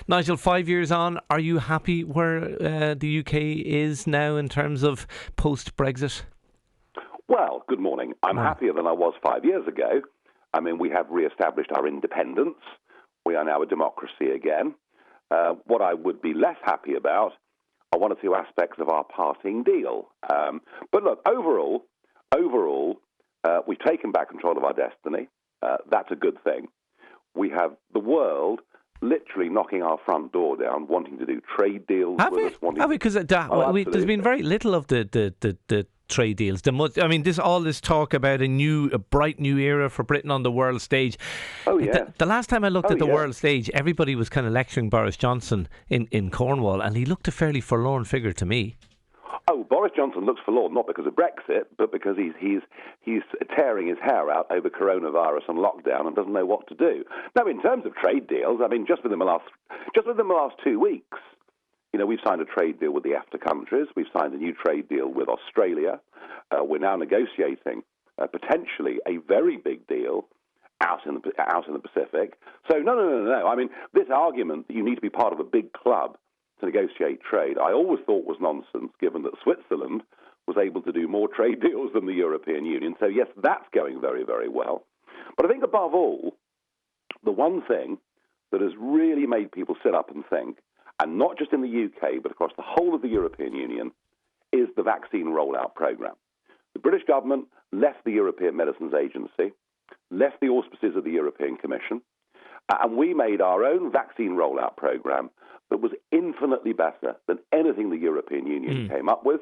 Nigel, 5 years on, are you happy where the UK is now in terms of post-Brexit? Well, good morning. I'm happier than I was 5 years ago. I mean, we have re-established our independence. We are now a democracy again. What I would be less happy about are one or two aspects of our parting deal. But look, overall, we've taken back control of our destiny. That's a good thing. We have the world literally knocking our front door down, wanting to do trade deals with us. Have we? Because there's been very little of the trade deals. All this talk about a bright new era for Britain on the world stage. Oh, yeah. The last time I looked at the world stage, everybody was kind of lecturing Boris Johnson in Cornwall, and he looked a fairly forlorn figure to me. Oh, Boris Johnson looks forlorn, not because of Brexit, but because he's tearing his hair out over coronavirus and lockdown and doesn't know what to do. Now, in terms of trade deals, I mean, just within the last 2 weeks, we've signed a trade deal with the EFTA countries. We've signed a new trade deal with Australia. We're now negotiating potentially a very big deal out in the Pacific. So no. I mean, this argument that you need to be part of a big club to negotiate trade, I always thought was nonsense, given that Switzerland was able to do more trade deals than the European Union. So yes, that's going very, very well. But I think above all, the one thing that has really made people sit up and think, and not just in the UK, but across the whole of the European Union, is the vaccine rollout programme. The British government left the European Medicines Agency, left the auspices of the European Commission, and we made our own vaccine rollout programme that was infinitely better than anything the European Union came up with.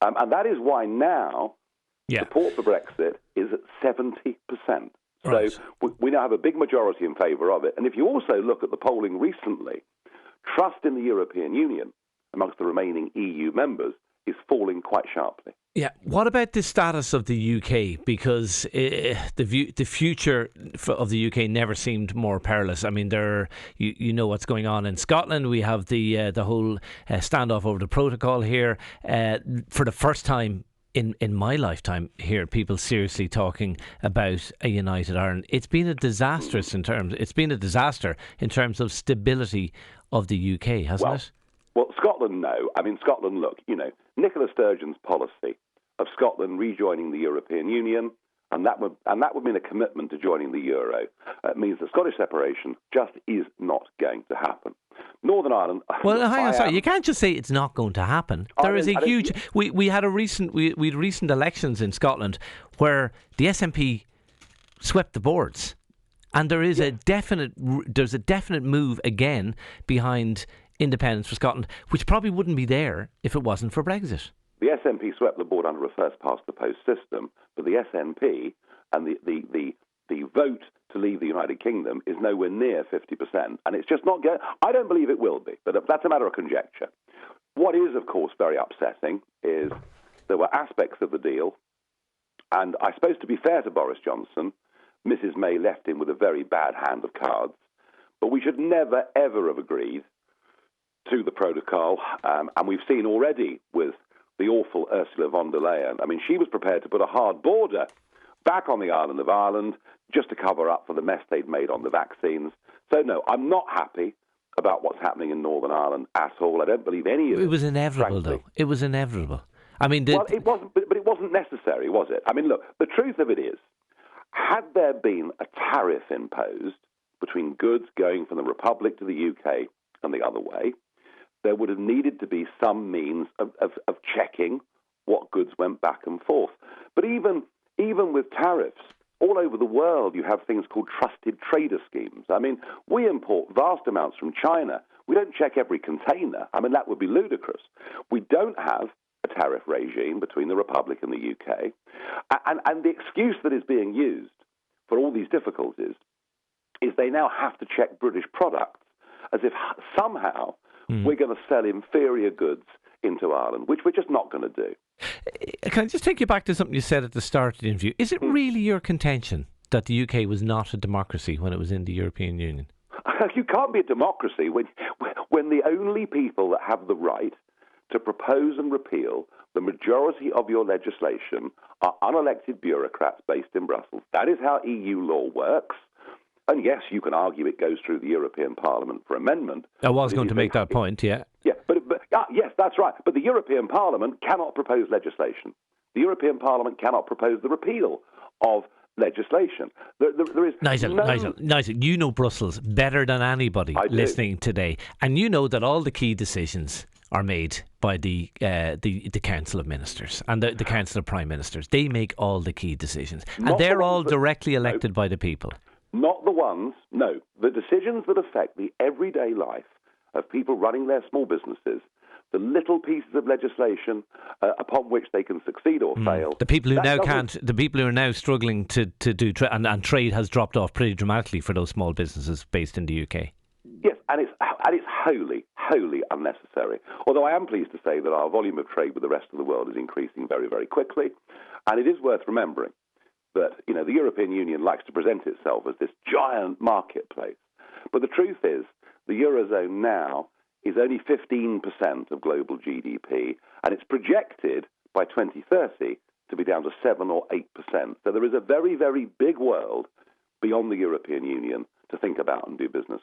And that is why now support for Brexit is at 70%. Right. So we now have a big majority in favour of it. And if you also look at the polling recently, trust in the European Union amongst the remaining EU members is falling quite sharply. Yeah. What about the status of the UK? Because the future of the UK never seemed more perilous. I mean, you know what's going on in Scotland. We have the whole standoff over the protocol here. For the first time in my lifetime, hear people seriously talking about a united Ireland. It's been a disaster in terms of stability of the UK, hasn't it? Well, Scotland, no. I mean, Scotland, look, Nicola Sturgeon's policy of Scotland rejoining the European Union, and that would mean a commitment to joining the euro. It means that Scottish separation just is not going to happen. Northern Ireland. Well, hang on, sorry. You can't just say it's not going to happen. There is a huge. We had recent elections in Scotland where the SNP swept the boards, and there is a definite move again behind independence for Scotland, which probably wouldn't be there if it wasn't for Brexit. The SNP swept the board under a first-past-the-post system, but the SNP and the vote to leave the United Kingdom is nowhere near 50%, and it's just not going. I don't believe it will be, but that's a matter of conjecture. What is, of course, very upsetting is there were aspects of the deal, and I suppose to be fair to Boris Johnson, Mrs May left him with a very bad hand of cards, but we should never, ever have agreed to the protocol, and we've seen already with the awful Ursula von der Leyen. I mean, she was prepared to put a hard border back on the island of Ireland just to cover up for the mess they'd made on the vaccines. So, no, I'm not happy about what's happening in Northern Ireland at all. I don't believe any of it. It was inevitable, though. It was inevitable. I mean, well, it wasn't, but it wasn't necessary, was it? I mean, look, the truth of it is, had there been a tariff imposed between goods going from the Republic to the UK and the other way, there would have needed to be some means of checking what goods went back and forth. But even with tariffs, all over the world you have things called trusted trader schemes. I mean, we import vast amounts from China. We don't check every container. I mean, that would be ludicrous. We don't have a tariff regime between the Republic and the UK. And the excuse that is being used for all these difficulties is they now have to check British products as if somehow we're going to sell inferior goods into Ireland, which we're just not going to do. Can I just take you back to something you said at the start of the interview? Is it really your contention that the UK was not a democracy when it was in the European Union? You can't be a democracy when the only people that have the right to propose and repeal the majority of your legislation are unelected bureaucrats based in Brussels. That is how EU law works. And yes, you can argue it goes through the European Parliament for amendment. I was going to make that point, yeah. Yeah, yes, that's right. But the European Parliament cannot propose legislation. The European Parliament cannot propose the repeal of legislation. There is Nigel, you know Brussels better than anybody listening today, and you know that all the key decisions are made by the Council of Ministers and the Council of Prime Ministers. They make all the key decisions, and they're all directly elected by the people. Not the ones, no. The decisions that affect the everyday life of people running their small businesses, the little pieces of legislation upon which they can succeed or fail. The people who now can't, the people who are now struggling to do, and trade has dropped off pretty dramatically for those small businesses based in the UK. Yes, and it's wholly unnecessary. Although I am pleased to say that our volume of trade with the rest of the world is increasing very, very quickly. And it is worth remembering that, the European Union likes to present itself as this giant marketplace. But the truth is, the Eurozone now is only 15% of global GDP, and it's projected by 2030 to be down to 7 or 8%. So there is a very, very big world beyond the European Union to think about and do business